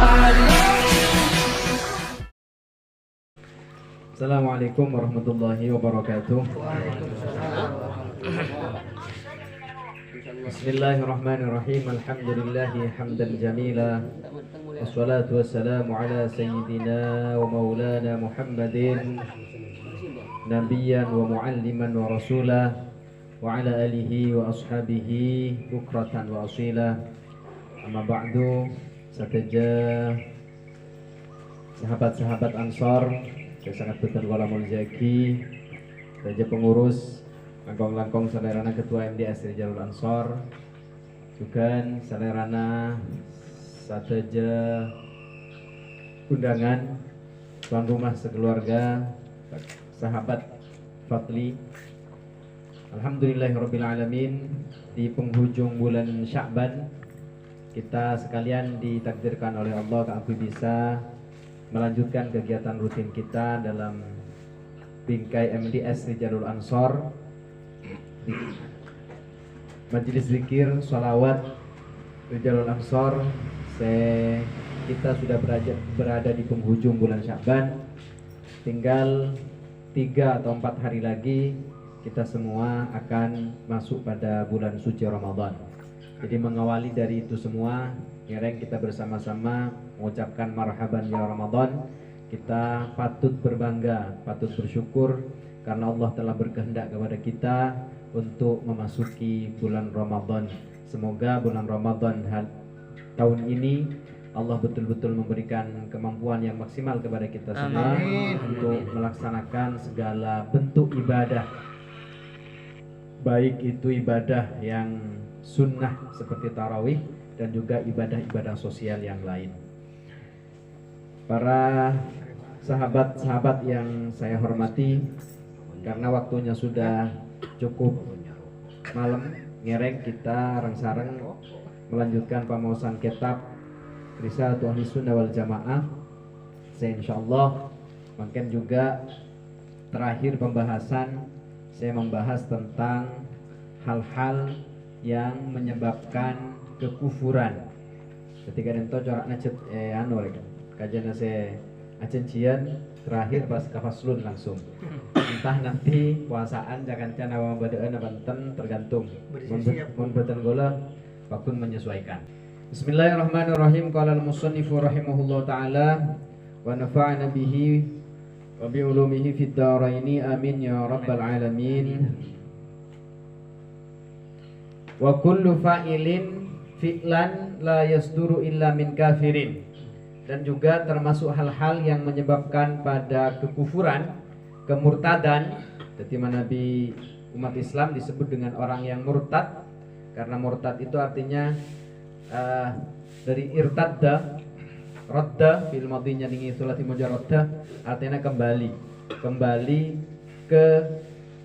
Assalamualaikum warahmatullahi wabarakatuh. Bismillahirrahmanirrahim. Alhamdulillahi hamdan jamila. Wassalatu wassalamu ala sayyidina wa maulana Muhammadin nabiyyan wa mualliman wa rasulah wa ala alihi wa ashabihi bukratan wa asila. Amma ba'du. Sahabat-sahabat Ansor, saya sangat betul walamul zaki, saja pengurus langkong-langkong salerana ketua MDS Rijalul Ansor, juga salerana sateja undangan tuan rumah sekeluarga, sahabat Fatli. Alhamdulillahirabbil alamin, di penghujung bulan Sya'ban kita sekalian ditakdirkan oleh Allah kami bisa melanjutkan kegiatan rutin kita dalam bingkai MDS Rijalul Ansor, majelis zikir, sholawat Rijalul Ansor. Kita sudah berada di penghujung bulan Sya'ban. Tinggal 3 atau 4 hari lagi kita semua akan masuk pada bulan suci Ramadan. Jadi mengawali dari itu semua, ngereng kita bersama-sama mengucapkan marhaban ya Ramadan. Kita patut berbangga, patut bersyukur karena Allah telah berkehendak kepada kita untuk memasuki bulan Ramadan. Semoga bulan Ramadan tahun ini Allah betul-betul memberikan kemampuan yang maksimal kepada kita semua untuk melaksanakan segala bentuk ibadah, baik itu ibadah yang sunnah seperti tarawih dan juga ibadah-ibadah sosial yang lain. Para sahabat-sahabat yang saya hormati, karena waktunya sudah cukup malam, ngereng kita reng-sareng melanjutkan pemausan kitab Risalatul Ahli Sunnah wal Jamaah. Saya insyaallah mungkin juga terakhir pembahasan saya membahas tentang hal-hal yang menyebabkan kekufuran. Ketika nento corakna cet kajana saya acencian terakhir pas kafaslun langsung. Entah nanti puasaan jangan can awam badaan banten tergantung. Mun beten gola pakun menyesuaikan. Bismillahirrahmanirrahim. Qala al-musannifu rahimahullahu taala wa nafa'ana bihi wa bi ulumihi fid dharaini amin ya rabbal alamin. Wa kullu fa'ilin fi'lan la yasduru illa min kafirin. Dan juga termasuk hal-hal yang menyebabkan pada kekufuran, kemurtadan. Jadi Nabi umat Islam disebut dengan orang yang murtad, karena murtad itu artinya dari irtadda, radda fil madhinya ningi sulati mujarradda, artinya kembali ke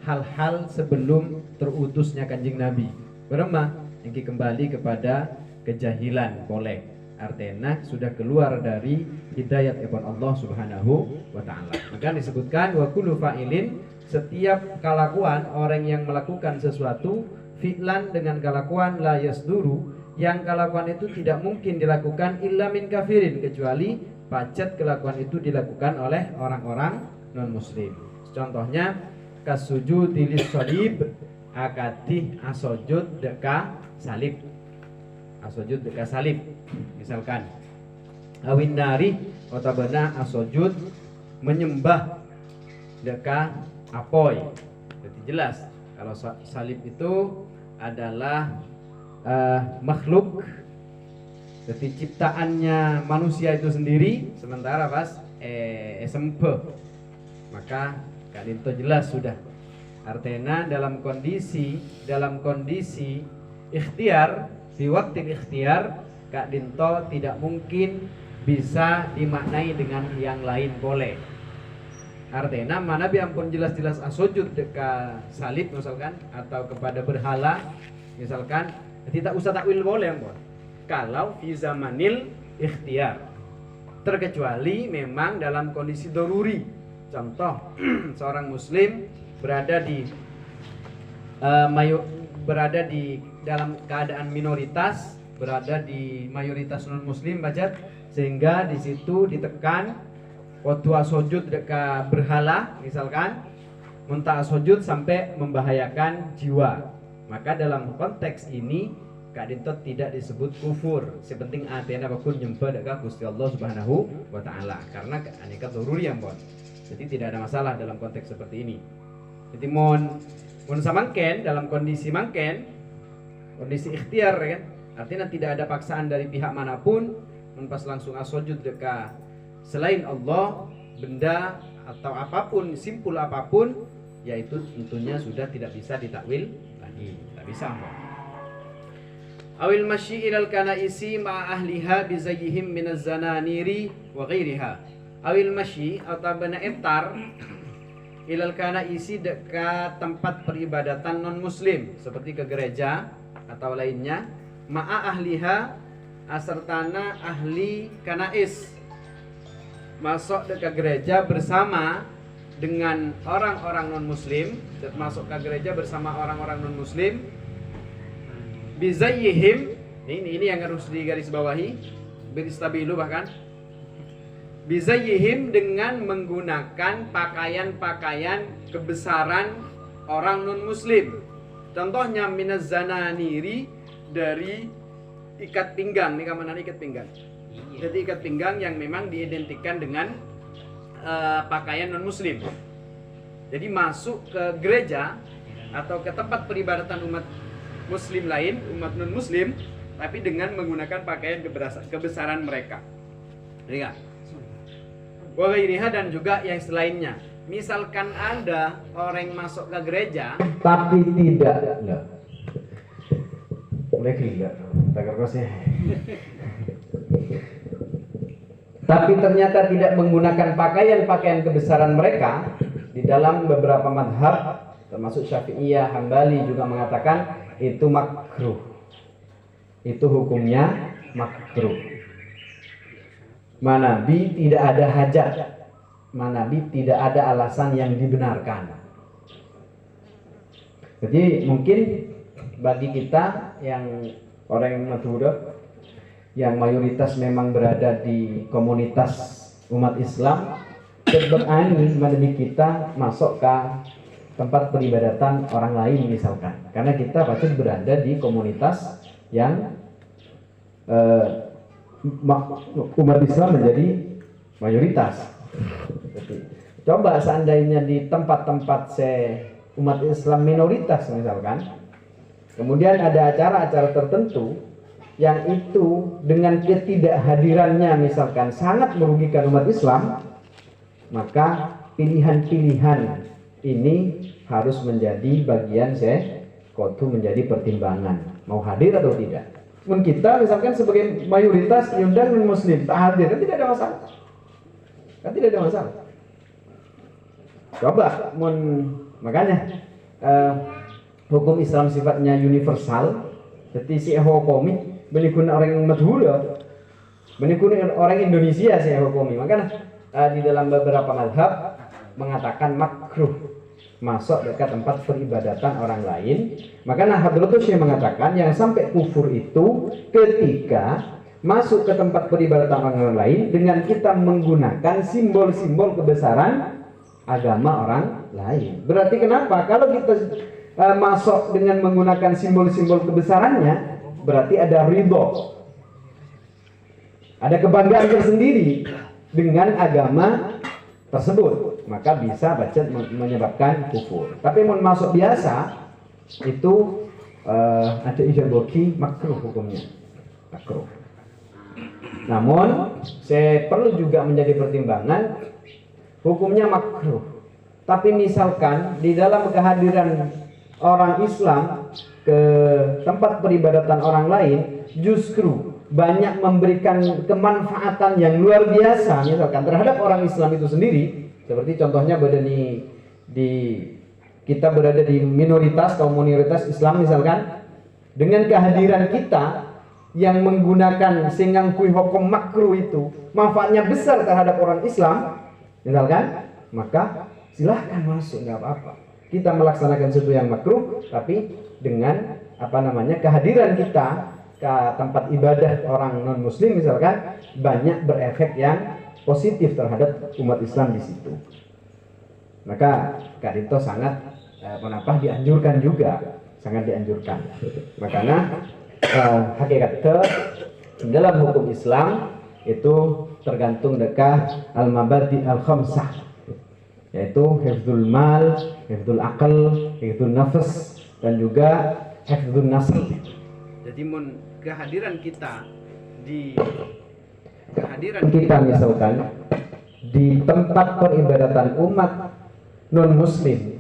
hal-hal sebelum terutusnya Kanjeng Nabi. Beremah yang kembali kepada kejahilan boleh, artinya sudah keluar dari hidayat ibn Allah subhanahu wa ta'ala. Maka disebutkan wa kullu fa'ilin, setiap kelakuan orang yang melakukan sesuatu, fi'lan dengan kelakuan la yasduru, yang kelakuan itu tidak mungkin dilakukan illa min kafirin, kecuali pacet kelakuan itu dilakukan oleh orang-orang non muslim. Contohnya kasujudi lis salib, akatih asojud deka salib, asojud deka salib misalkan, awin nari otabana asojud menyembah deka apoy. Jadi jelas kalau salib itu adalah makhluk, jadi ciptaannya manusia itu sendiri, sementara pas sempe, maka kalian itu jelas sudah. Artinya dalam kondisi ikhtiar, di waktu ikhtiar, Kak Dinto tidak mungkin bisa dimaknai dengan yang lain boleh. Artinya mana biarpun jelas-jelas asujud dekat salib misalkan, atau kepada berhala misalkan, tidak usah takwil boleh yang kalau fi zamanil ikhtiar, terkecuali memang dalam kondisi daruri. Contoh seorang muslim berada di dalam keadaan minoritas, berada di mayoritas non muslim Bajat, sehingga di situ ditekan waktu sujud dekat berhala misalkan muntah sujud sampai membahayakan jiwa. Maka dalam konteks ini Kak Dintot tidak disebut kufur. Sepenting artinya bakun nyembah dekat Gusti Allah Subhanahu wa taala karena aneka doruri yang bon. Jadi tidak ada masalah dalam konteks seperti ini. Jadi mon samangken dalam kondisi mangken, kondisi ikhtiar kan, artinya tidak ada paksaan dari pihak manapun, pas langsung asujud dekat selain Allah, benda atau apapun, simpul apapun, yaitu tentunya sudah tidak bisa ditakwil lagi, tidak bisa. Awil masyi ilal kanaisi ma ahliha bizayyihim minaz zananiri wa ghairiha. Awil masyi atau bena entar ilal kanaisi dekat tempat peribadatan non muslim seperti ke gereja atau lainnya, ma'a ahliha asertana ahli kanais, masuk ke gereja bersama dengan orang-orang non muslim, masuk ke gereja bersama orang-orang non muslim, bizayyihim, ini yang harus digarisbawahi, beristabilu bahkan, bizayyihim dengan menggunakan pakaian-pakaian kebesaran orang non muslim. Contohnya minaz zananiri, dari ikat pinggang, ini keamanan ikat pinggang. Jadi ikat pinggang yang memang diidentikan dengan pakaian non muslim. Jadi masuk ke gereja atau ke tempat peribadatan umat muslim lain, umat non muslim, tapi dengan menggunakan pakaian kebesaran mereka. Lihat. Wa ghairiha, dan juga yang selainnya. Misalkan ada orang masuk ke gereja tapi tidak, mulai gila, tak kerkosnya. Tapi ternyata tidak menggunakan pakaian-pakaian kebesaran mereka. Di dalam beberapa madhab termasuk Syafi'iyah, Hambali juga mengatakan itu makruh. Itu hukumnya makruh. Manabi tidak ada hajat, manabi tidak ada alasan yang dibenarkan. Jadi mungkin bagi kita yang orang yang Madura, yang mayoritas memang berada di komunitas umat Islam, berani manabi kita masuk ke tempat peribadatan orang lain misalkan, karena kita pasti berada di komunitas yang umat Islam menjadi mayoritas. Coba seandainya di tempat-tempat umat Islam minoritas misalkan, kemudian ada acara-acara tertentu yang itu dengan ketidakhadirannya misalkan sangat merugikan umat Islam, maka pilihan-pilihan ini harus menjadi bagian kotu menjadi pertimbangan mau hadir atau tidak. Mun kita misalkan sebagai mayoritas diundang non muslim tak hadir, kan tidak ada masalah. Kan tidak ada masalah. Coba makanya hukum Islam sifatnya universal. Jadi si hukum benikun orang Madhura, benikun orang Indonesia si hukum. Makanya di dalam beberapa mazhab mengatakan makruh masuk dekat tempat peribadatan orang lain. Maka Nahdlatul Syekh mengatakan yang sampai kufur itu ketika masuk ke tempat peribadatan orang lain dengan kita menggunakan simbol-simbol kebesaran agama orang lain. Berarti kenapa? Kalau kita masuk dengan menggunakan simbol-simbol kebesarannya, berarti ada ridho, ada kebanggaan tersendiri dengan agama tersebut, maka bisa baca menyebabkan kufur. Tapi mau masuk biasa itu ada ijaboki makruh hukumnya, makruh. Namun saya perlu juga menjadi pertimbangan hukumnya makruh. Tapi misalkan di dalam kehadiran orang Islam ke tempat peribadatan orang lain justru banyak memberikan kemanfaatan yang luar biasa misalkan terhadap orang Islam itu sendiri, seperti contohnya kita berada di minoritas, kaum minoritas Islam misalkan, dengan kehadiran kita yang menggunakan singangkui hukum makruh itu manfaatnya besar terhadap orang Islam misalkan, maka silahkan masuk, nggak apa-apa. Kita melaksanakan sesuatu yang makruh tapi dengan kehadiran kita ke tempat ibadah orang non muslim misalkan, banyak berefek yang positif terhadap umat Islam di situ. Maka Kadito sangat kenapa dianjurkan juga, sangat dianjurkan. Makanya hakikatnya dalam hukum Islam itu tergantung dekat al-mabadi al-khamsah, yaitu hifdzul mal, hifdzul akal, hifdzul nafas, dan juga hifdzul nasl. Jadi kehadiran kita misalkan di tempat peribadatan umat non muslim,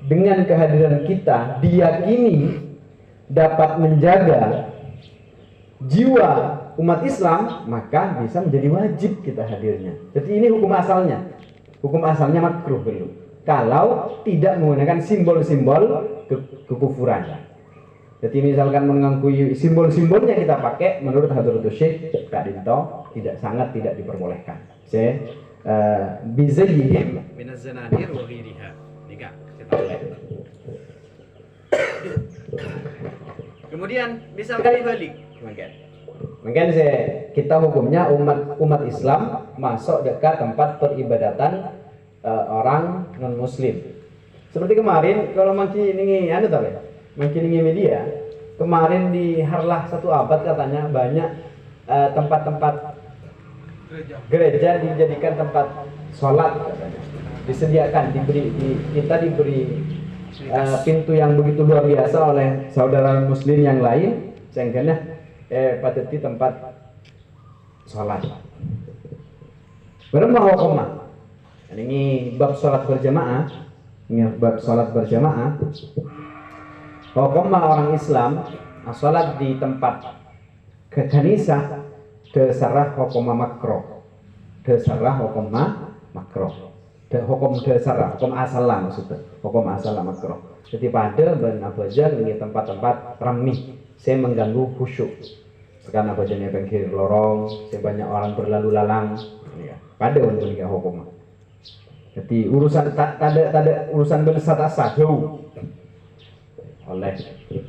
dengan kehadiran kita diyakini dapat menjaga jiwa umat Islam, maka bisa menjadi wajib kita hadirnya. Jadi ini hukum asalnya. Hukum asalnya makruh dulu. Kalau tidak menggunakan simbol-simbol kekufuran. Jadi misalkan mengakui simbol-simbolnya kita pakai, menurut Hadratus Syekh Kadito sangat tidak diperbolehkan. Bizayyihim minaz zanahir wa ghiriha. Tiga, kita boleh. Kemudian misalkan dibalik, mungkin kita hukumnya umat Islam masuk dekat tempat peribadatan orang non muslim. Seperti kemarin kalau makin ini media kemarin di Harlah 1 abad katanya banyak tempat-tempat gereja dijadikan tempat sholat katanya. Disediakan, kita diberi pintu yang begitu luar biasa oleh saudara muslim yang lain, sehingga pateti tempat sholat. Berapa hukumnya? Ini bab sholat berjamaah. Ini bab sholat berjamaah. Hukumnya orang Islam sholat di tempat kekanisa desarah hukumnya makro. Desarah hukumnya makro. Hukum desarah, hukum asalah maksudnya. Hukum asalah makro. Jadi pada benabajar ini tempat-tempat ramih, saya mengganggu khusyuk. Sekarang apa jenis pinggir lorong, sebanyak orang berlalu lalang, ya, pada untuk nikah hukum. Jadi urusan tak ada urusan bersat-asat jauh oleh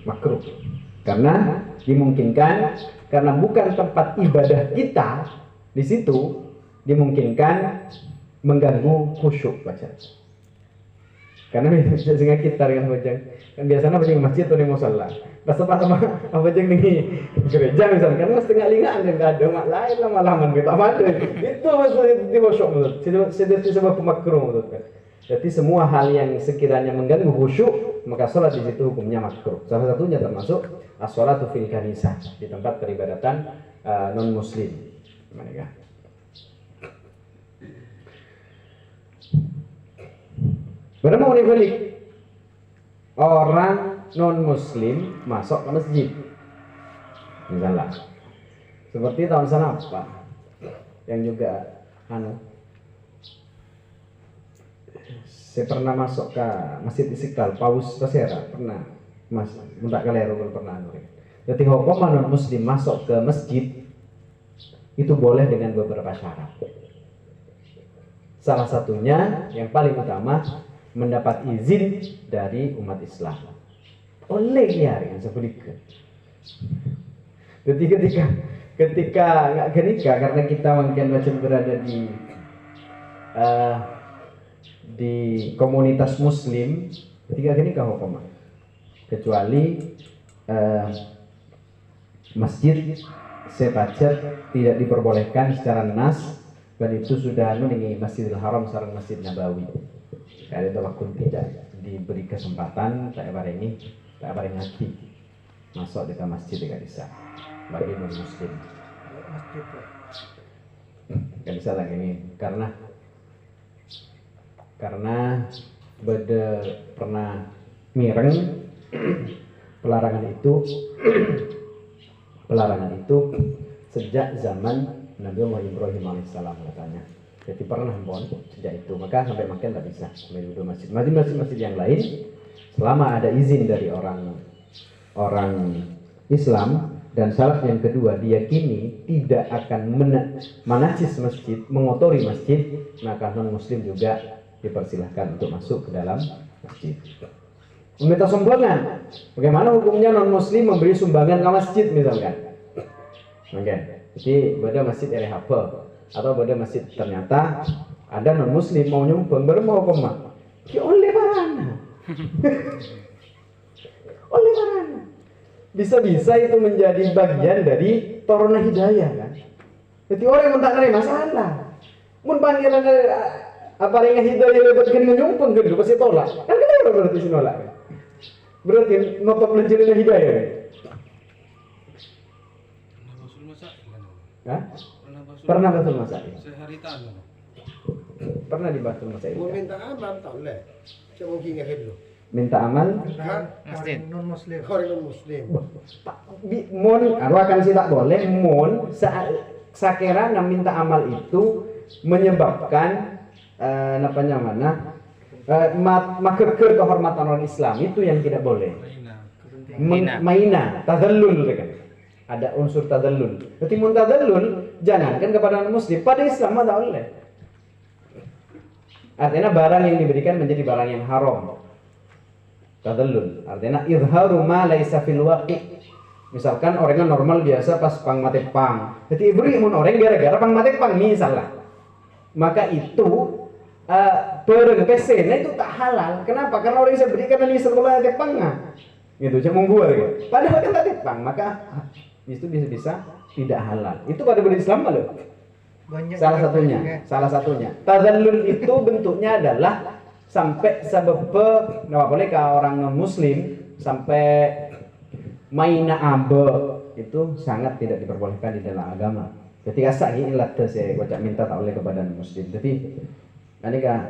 makruh, karena dimungkinkan karena bukan tempat ibadah kita di situ, dimungkinkan mengganggu khusyuk baca. Karena biasanya kita dengan bajang kan biasanya bajang masjid atau di musalla. Pas sama apa jeng nih gereja misalnya, karena setengah lingaan yang nggak ada mak lain lah malaman kita ada itu maksudnya di khusyuk menurut sedih sebab pemakruh menurut kan. Jadi semua hal yang sekiranya mengganggu khusyuk maka sholat di situ hukumnya makruh. Salah satunya termasuk as-sholatu fil kanisa, di tempat peribadatan non muslim. Gimana ya? Berapa menit balik? Orang non muslim masuk ke masjid, misalnya seperti tahun sana apa yang juga saya pernah masuk ke Masjid Istiqlal, Paus Tasera pernah minta kalian pernah. Jadi hukum non muslim masuk ke masjid itu boleh dengan beberapa syarat. Salah satunya yang paling utama mendapat izin dari umat Islam. Oleh ya yang sebutkan. Jadi ketika nggak genika karena kita mungkin macam berada di komunitas Muslim, ketika genika hukum. Kecuali masjid sepacat tidak diperbolehkan secara nas, dan itu sudah ini Masjidil Haram sareng Masjid Nabawi. Ada tolakun tidak diberi kesempatan tak barengi ngaji masuk di masjid tidak bisa bagi non muslim. Tidak bisa lagi ini karena beda pernah mireng pelarangan itu sejak zaman Nabi Muhammad Ibrahim alaihissalam katanya. Jadi pernah pun sejak itu, maka sampai makin tak bisa menuduh masjid yang lain selama ada izin dari orang Islam. Dan syarat yang kedua, diyakini tidak akan menajis masjid, mengotori masjid, maka non muslim juga dipersilahkan untuk masuk ke dalam masjid. Meminta sumbangan, bagaimana hukumnya non muslim memberi sumbangan ke masjid misalkan? Oke. Jadi pada masjid RHP atau pada masjid ternyata ada non muslim mau nyumbang baru mau koma. Ki oleh barana. Oleh barana. Bisa-bisa itu menjadi bagian dari torona hidayah kan. Jadi orang yang tak ada masalah. Mun panggilan apa yang hidayah lebat kan nyumbang gitu pasti tolak. Kan kenapa berarti sih nolak? Berarti notop lenjerin hidayah. Hah? Pernah batul masail. Sehari tangan. Pernah dibatul masail. Mau minta amal tak boleh. Cuma mungkin nggak dulu. Minta amal. Masjid non muslim. Orang non muslim. Mun akan sih tak boleh. Mun sakira nam minta amal itu menyebabkan napanya mana? Makeker kehormatan orang Islam itu yang tidak boleh. Maina, tadallul kan. Ada unsur tadallul. Berarti mun tadallul jangankan kepada non muslim, pada Islam tak boleh. Artinya barang yang diberikan menjadi barang yang haram. Tadallul. Artinya izharu ma laisa fil waqi. Misalkan orangnya normal biasa pas pang mate pang. Jadi beri mun orang gara-gara pang mate pang misalnya. Maka itu barang pesena itu tak halal. Kenapa? Karena orang bisa berikan ini sekolah mate pang. Gitu, cuma gua gitu. Padahal kan mate pang, maka itu bisa-bisa tidak halal. Itu pada berislam loh. Salah satunya. Tadallul itu bentuknya adalah sampai sebab nggak boleh ke orang non muslim sampai maina abe itu sangat tidak diperbolehkan di dalam agama. Ketika sahih ilat saya kocak minta tak boleh kepada non muslim. Tapi ini kan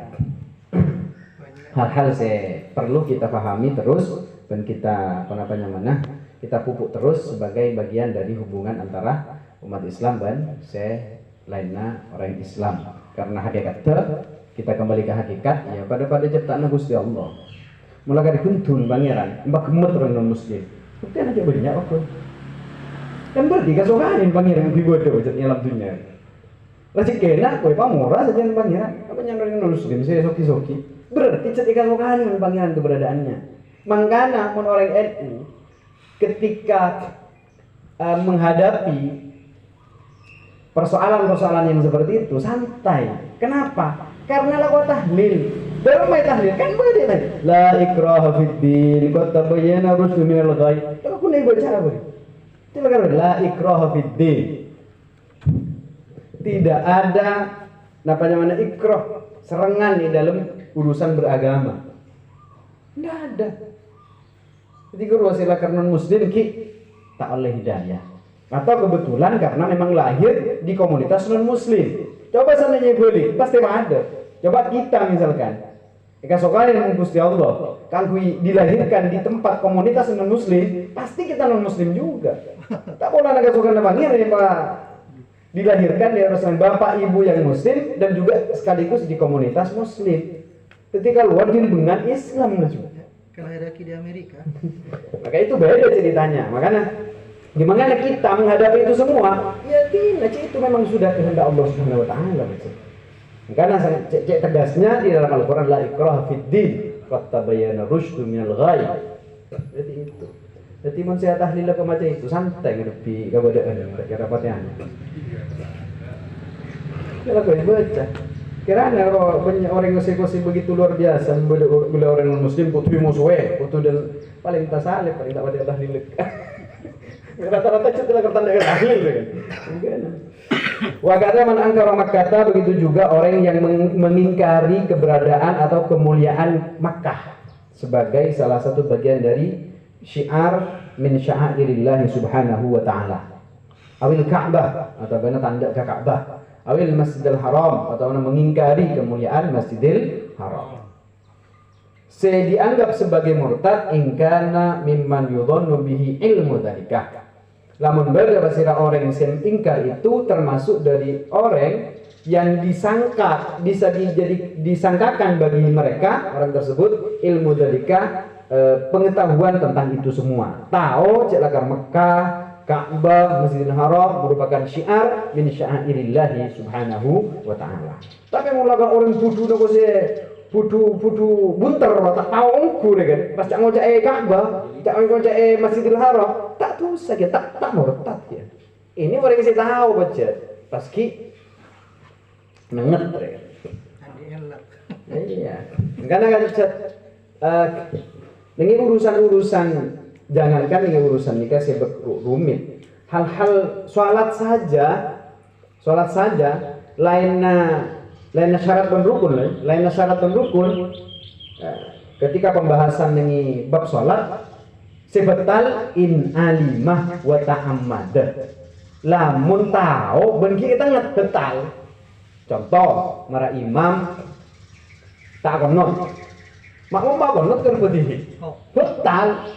hal-hal saya perlu kita pahami terus dan kita kita pupuk terus sebagai bagian dari hubungan antara umat Islam dan lainnya orang Islam. Karena hakikat kita kembali ke hakikat ya pada ciptaan Gusti Allah. Mulai dari kuntun pangeran, mbak kemut orang non muslim. Bukti aja banyak apa? Kan berarti kasukanin pangeran yang dibodoh wajibnya dalam dunia. Lagi kena kowe pamora saja pangeran. Apa yang orang non muslim saya soki-soki. Berarti ketika kasukanin pangeran keberadaannya. Mangkana pun orang NU ketika menghadapi persoalan-persoalan yang seperti itu santai. Kenapa? Karena lakukan tahlil. Baru main tahlil kan boleh tadi. La ikraha fid din, qad tabayyana rusydu minal ghayy. Aku nih baca apa? Coba kan la ikraha fid din. Tidak ada namanya ikrah, serangan di dalam urusan beragama. Tidak ada. Ketika wasilah karena muslim ki tak oleh hidayah. Atau kebetulan karena memang lahir di komunitas non muslim. Coba seandainya boleh, pasti ada. Coba kita misalkan, jika sokalnya Gusti Allah, kalau dilahirkan di tempat komunitas non muslim, pasti kita non muslim juga. Tak boleh naga sokalnya panggil ya Pak. Dilahirkan di orang bapak ibu yang muslim dan juga sekaligus di komunitas muslim. Ketika luar dengan Islam juga. Kelahiran di Amerika. Maka itu beda ceritanya. Makanya gimana kita menghadapi itu semua? Ya tidak, itu memang sudah kehendak Allah Subhanahu wa taala. Karena cek tegasnya di dalam Al-Qur'an la ikraha fid din, qad tabayyana rusydu minal ghayy. Jadi itu. Jadi mun saya tahlil ke macam itu santai ngedepi kabadaan kira rapatnya. Kalau kau baca kiranya kalau banyak orang ngasih begitu luar biasa bila orang muslim putu musuhe putu dan paling tak salib paling tak pada tahlil. Rata-rata cuma kertas dengan tahlil kan. Wa kata man angkara Makkah, begitu juga orang yang mengingkari keberadaan atau kemuliaan Makkah sebagai salah satu bagian dari syiar min sya'airillah subhanahu wa ta'ala. Awil Ka'bah atau benar tanda ke Ka'bah. Awil Masjidil Haram atau mengingkari kemuliaan Masjidil Haram. Dianggap sebagai murtad ingkana mimman yudhannu bihi ilmu dzalika. Lamun berapa sira orang yang ingkar itu termasuk dari orang yang disangka bisa disangkakan bagi mereka orang tersebut ilmu dzalika, pengetahuan tentang itu semua. Tahu celakar Mekah, Ka'bah, Masjidil Haram merupakan syiar min sya'airillah subhanahu wa ta'ala. Tapi mulakan orang bodoh dong bodoh bunter tak tahu ukur kan. Pas cak ngocak Ka'bah, cak ngocak Masjidil Haram, tak tuh saja tak murtad ya. Ini orang yang tahu baca paski nenget mereka. Andi elak. Iya. Karena kan ini urusan-urusan jangankan ini urusan nikah sebab rumit. Hal-hal sholat saja lainnya syarat dan rukun, ketika pembahasan ini bab sholat sebetal in alimah wa ta'ammad. Lamun tahu ben kita nget betal. Contoh, mara imam tak konot. Makmum apa konot kan berdiri. Betal.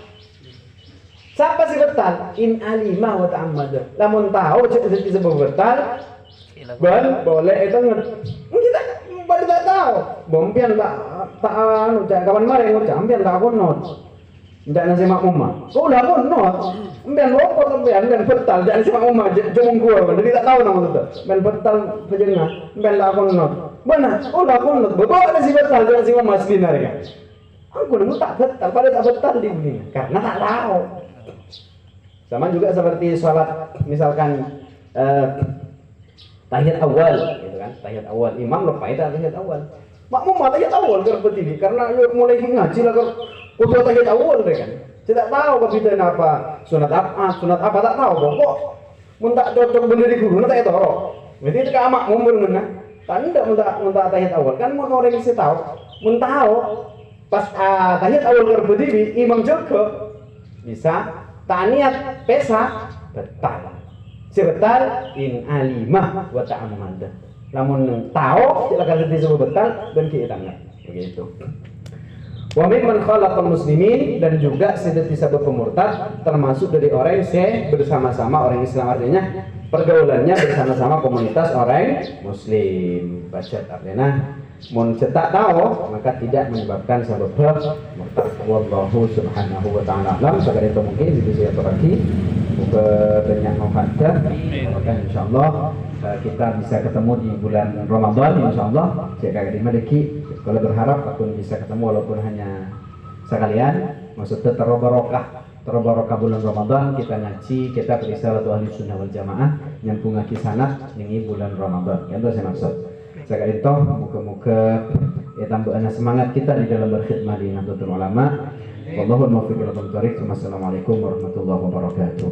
Siapa sih betal? In alimah wa ta'ammad. Lamun tahu jadi sebab betal. Ben boleh itu nget. Kita baru tak tahu. Bompian tak anu kapan mari ngucap ampian tak konot. Ndak nasi makmum. Oh lah konot. Ampian rokok ampian betal jangan nasi makmum jomong gua. Jadi tak tahu nama itu. Ben betal pejengah. Ampian tak konot. Benar. Oh lah konot. Bawa nasi betal jangan nasi makmum aslinar kan. Aku nemu tak betal, pada tak betal di dunia karena tak tahu. Sama juga seperti sholat misalkan tahiyat awal gitu kan, tahiyat awal imam lupa itu tahiyat awal. Makmum tahiyat awal berdiri karena mulai ngaji lah kudu tahiyat awal kan. Tidak tahu kebidan apa sunat apa tak tahu kok. Mun tak cocok berdiri guru tak itu ro. Berarti itu ka makmum bener. Tak ndak mun tak tahiyat awal kan mun orang bisa tahu. Mun tahu pas tahiyat awal berdiri imam jaga bisa ta'niat pesa betal. Sebetal in alimah wa ta'ammad. Lamun tahu silakan disebut betal dan kita ingat begitu. Wa mimman khalaqal muslimin dan juga disebut pemurtad termasuk dari orang yang bersama-sama orang Islam artinya pergaulannya bersama-sama komunitas orang muslim. Baca artinya mun cetak tahu maka tidak menyebabkan sebab murtad. Wallahu subhanahu wa ta'ala alam. Sekali itu mungkin itu saya lagi banyak manfaatnya. Maka insyaallah kita bisa ketemu di bulan Ramadan insyaallah. Jika kita memiliki kalau berharap aku bisa ketemu walaupun hanya sekalian. Maksudnya terbarokah bulan Ramadan kita ngaji, kita berisalatul ahli sunnah wal jamaah nyambung ngaji sanad ini bulan Ramadan. Itu saya maksud. Sekali itu muka-muka tambah semangat kita di dalam berkhidmah di Nahdlatul Ulama. Wallahul muwaffiq ila thoriq. Wassalamualaikum warahmatullahi wabarakatuh.